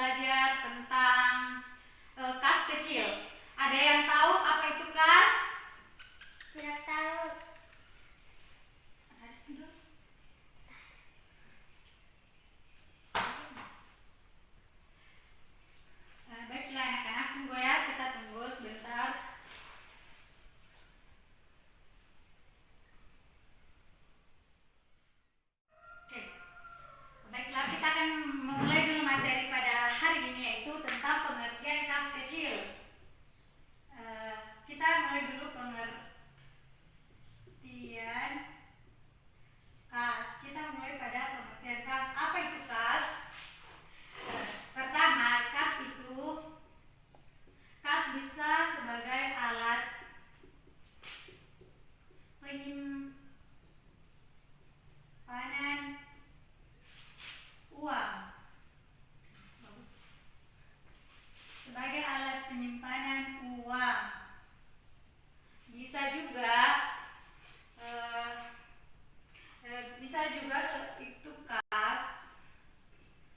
belajar tentang kas kecil. Ada yang tahu apa itu kas? Tidak tahu. Baiklah anak-anak, tunggu ya, kita tunggu sebentar. Oke, baiklah, kita akan memulai dulu materi pada hari ini, yaitu tentang pengertian kas kecil. Kita mulai dulu pengertian kas. Kita mulai pada pengertian kas. Apa itu kas? Pertama, kas bisa sebagai alat penyimpanan uang. Sebagai alat penyimpanan uang. Bisa juga itu kas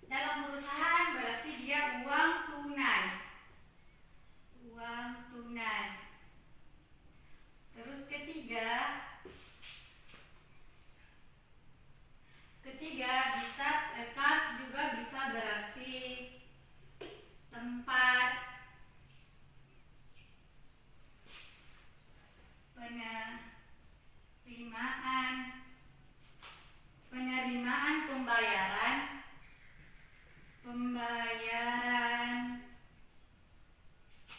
dalam perusahaan, berarti dia uang tunai. Terus ketiga bisa kas juga bisa berarti tempat penerimaan pembayaran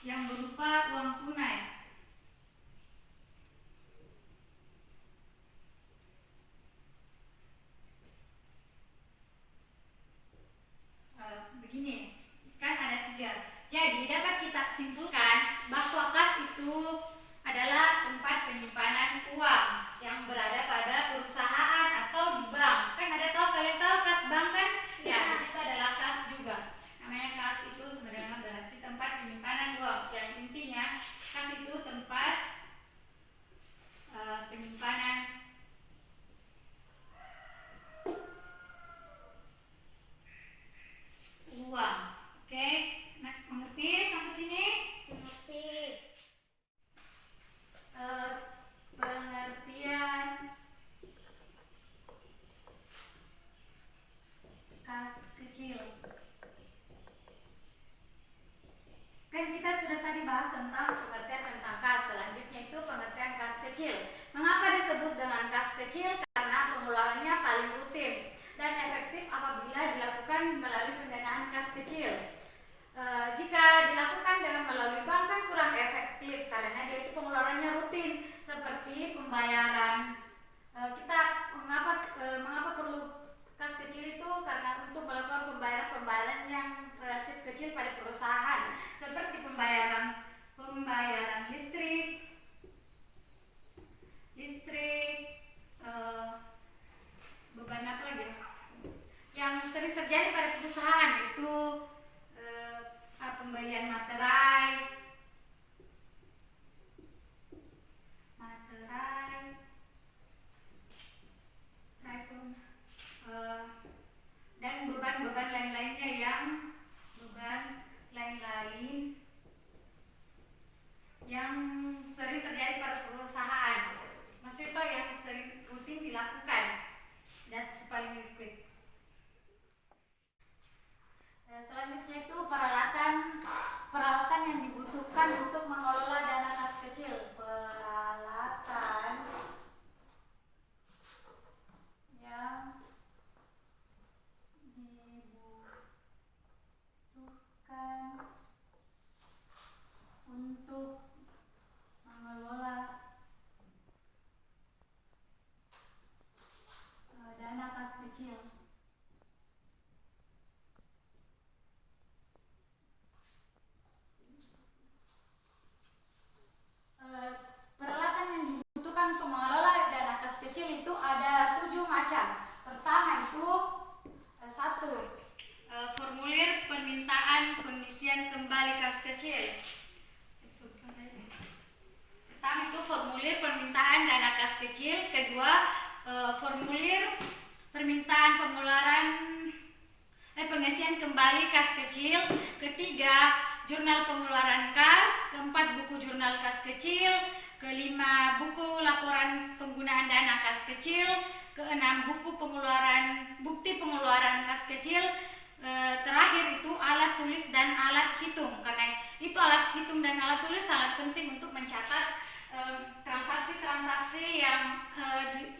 yang berupa uang tunai. Begini, kan ada 3. Jadi dapat kita simpulkan bahwa kas itu adalah tempat penyimpanan uang yang berada pada perusahaan atau di bank. Kan kalian tahu kas bank kan? Ya, itu adalah kas juga. Namanya kas itu sebenarnya berarti tempat penyimpanan uang. Yang intinya kas itu tempat penyimpanan uang. Oke, nah, mengerti sampai sini? Mengerti. Pengertian kas kecil. Kan kita sudah tadi bahas tentang pengertian tentang kas. Selanjutnya itu pengertian kas kecil. Mengapa disebut dengan kas kecil? Karena pengeluarannya paling rutin dan efektif apabila dilakukan melalui pendanaan kas kecil. Jika dilakukan dengan melalui bank kan kurang efektif karena dia itu pengeluarannya rutin, seperti pembayaran. Mengapa perlu kas kecil itu? Karena untuk melakukan pembayaran yang relatif kecil pada perusahaan, seperti pembayaran listrik, beban apa lagi yang sering terjadi pada perusahaan, itu pembelian materai dan beban-beban lain-lainnya kembali kas kecil. Ketiga, jurnal pengeluaran kas. Keempat, buku jurnal kas kecil. Kelima, buku laporan penggunaan dana kas kecil. Keenam, bukti pengeluaran kas kecil. Terakhir itu alat tulis dan alat hitung. Karena itu alat hitung dan alat tulis sangat penting untuk mencatat transaksi-transaksi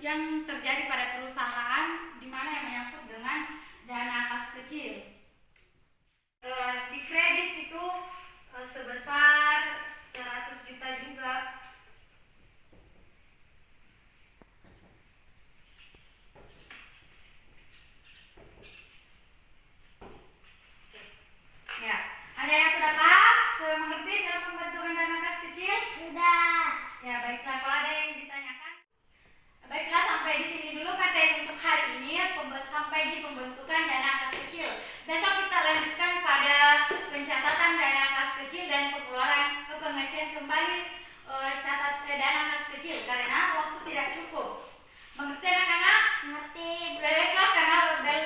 yang terjadi pada perusahaan di mana yang menyangkut dengan dana kas kecil. Di kredit itu sebesar 100 juta juga. Ya, ada yang sudah paham? Sudah mengerti dalam pembentukan dana kas kecil? Sudah. Ya, baiklah, kalau ada yang ditanyakan. Baiklah, sampai di sini dulu materi untuk hari ini, sampai di pembentukan dana kas kecil. Besok kita lanjutkan pada pencatatan dana kas kecil dan pengisian kembali dana kas kecil karena waktu tidak cukup. Mengerti anak-anak? Mengerti. Baiklah, karena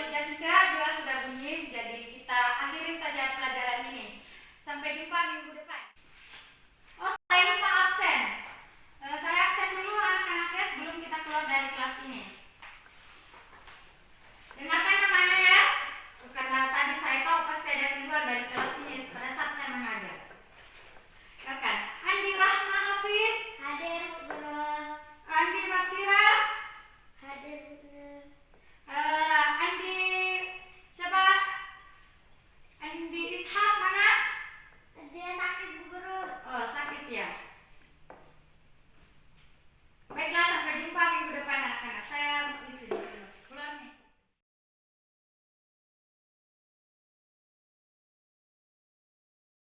jam istirahat juga sudah bunyi, jadi kita akhiri saja pelajaran ini. Sampai jumpa minggu depan. Oh, saya lupa absen. Saya absen dulu anak-anak ya sebelum kita keluar dari kelas ini. Dengarkan namanya ya, karena tadi saya tahu pasti ada yang keluar dari kelas ini pada saat